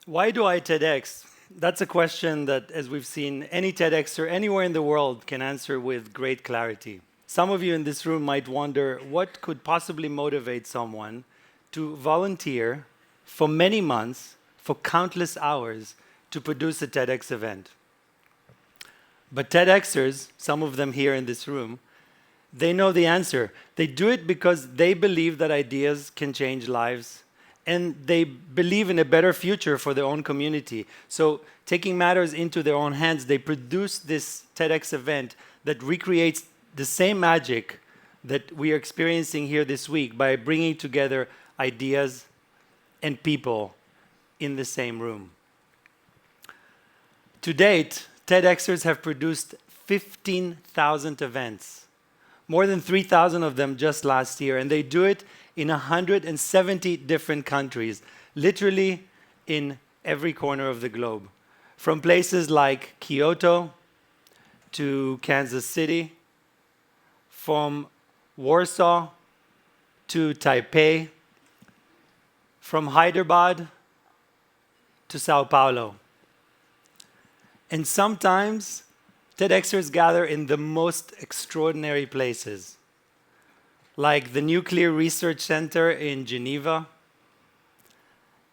Why do I TEDx? That's a question that, as we've seen, any TEDxer anywhere in the world can answer with great clarity. Some of you in this room might wonder what could possibly motivate someone to volunteer for many months, for countless hours, to produce a TEDx event. But TEDxers, some of them here in this room, they know the answer. They do it because they believe that ideas can change lives and they believe in a better future for their own community. So, taking matters into their own hands, they produce this TEDx event that recreates the same magic that we are experiencing here this week by bringing together ideas and people in the same room. To date, TEDxers have produced 15,000 events, more than 3,000 of them just last year, and they do it in 170 different countries, literally in every corner of the globe. From places like Kyoto to Kansas City, from Warsaw to Taipei, from Hyderabad to Sao Paulo. And sometimes TEDxers gather in the most extraordinary places, like the Nuclear Research Center in Geneva,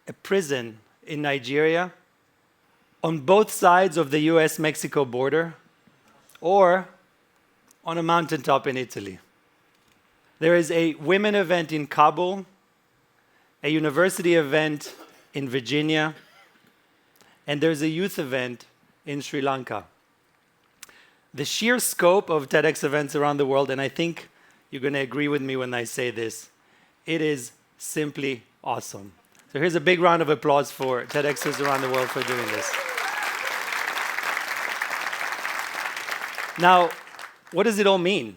a prison in Nigeria, on both sides of the US-Mexico border, or on a mountaintop in Italy. There is a women event in Kabul, a university event in Virginia, and there's a youth event in Sri Lanka. The sheer scope of TEDx events around the world, and I think you're going to agree with me when I say this, it is simply awesome. So here's a big round of applause for TEDxers around the world for doing this. Now, what does it all mean?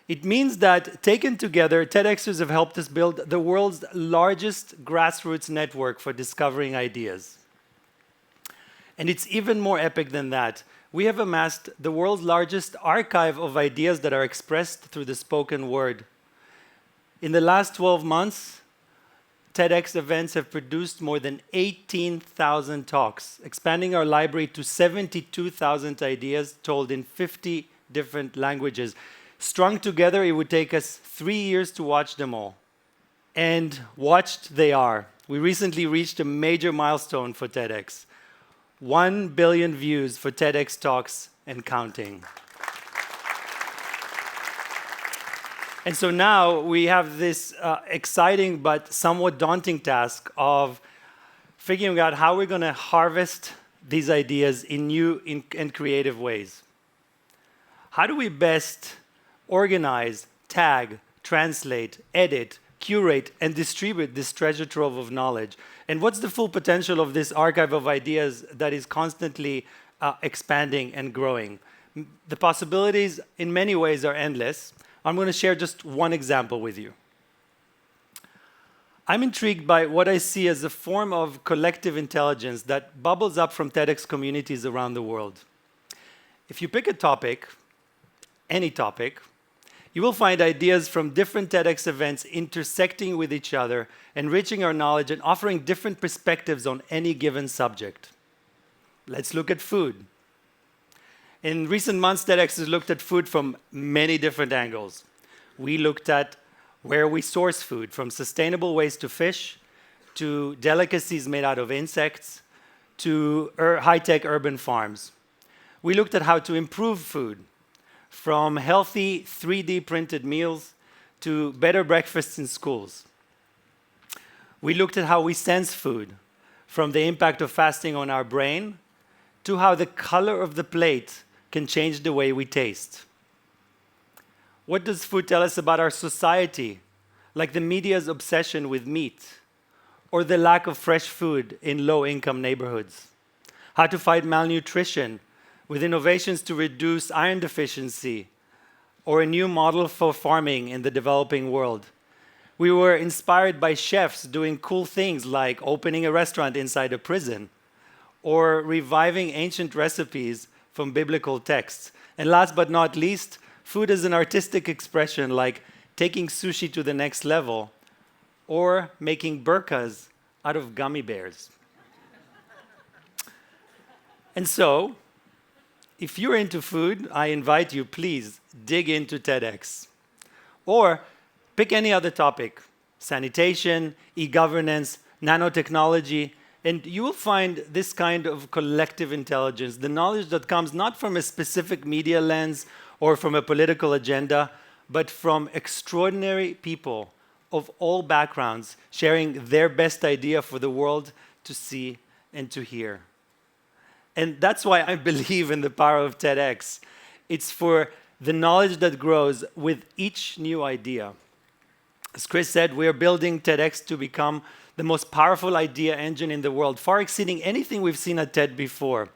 It means that, taken together, TEDxers have helped us build the world's largest grassroots network for discovering ideas. And it's even more epic than that. We have amassed the world's largest archive of ideas that are expressed through the spoken word. In the last 12 months, TEDx events have produced more than 18,000 talks, expanding our library to 72,000 ideas told in 50 different languages. Strung together, it would take us 3 years to watch them all. And watched they are. We recently reached a major milestone for TEDx. 1 billion views for TEDx talks and counting. And so now we have this exciting but somewhat daunting task of figuring out how we're going to harvest these ideas in new and creative ways. How do we best organize, tag, translate, edit, curate, and distribute this treasure trove of knowledge? And what's the full potential of this archive of ideas that is constantly expanding and growing? The possibilities in many ways are endless. I'm going to share just one example with you. I'm intrigued by what I see as a form of collective intelligence that bubbles up from TEDx communities around the world. If you pick a topic, any topic, you will find ideas from different TEDx events intersecting with each other, enriching our knowledge and offering different perspectives on any given subject. Let's look at food. In recent months, TEDx has looked at food from many different angles. We looked at where we source food, from sustainable ways to fish, to delicacies made out of insects, to high-tech urban farms. We looked at how to improve food, from healthy 3D printed meals to better breakfasts in schools. We looked at how we sense food, from the impact of fasting on our brain to how the color of the plate can change the way we taste. What does food tell us about our society, like the media's obsession with meat, or the lack of fresh food in low-income neighborhoods? How to fight malnutrition with innovations to reduce iron deficiency, or a new model for farming in the developing world. We were inspired by chefs doing cool things like opening a restaurant inside a prison, or reviving ancient recipes from biblical texts. And last but not least, food as an artistic expression, like taking sushi to the next level, or making burkas out of gummy bears. And so, if you're into food, I invite you, please dig into TEDx. Or pick any other topic, sanitation, e-governance, nanotechnology, and you will find this kind of collective intelligence, the knowledge that comes not from a specific media lens or from a political agenda, but from extraordinary people of all backgrounds sharing their best idea for the world to see and to hear. And that's why I believe in the power of TEDx. It's for the knowledge that grows with each new idea. As Chris said, we are building TEDx to become the most powerful idea engine in the world, far exceeding anything we've seen at TED before.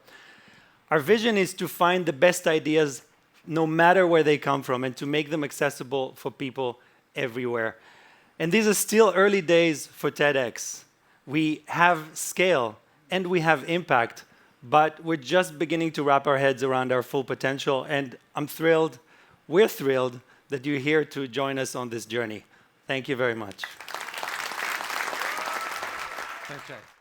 Our vision is to find the best ideas no matter where they come from and to make them accessible for people everywhere. And these are still early days for TEDx. We have scale and we have impact, but we're just beginning to wrap our heads around our full potential, and I'm thrilled, we're thrilled that you're here to join us on this journey. Thank you very much. Thanks, Jay.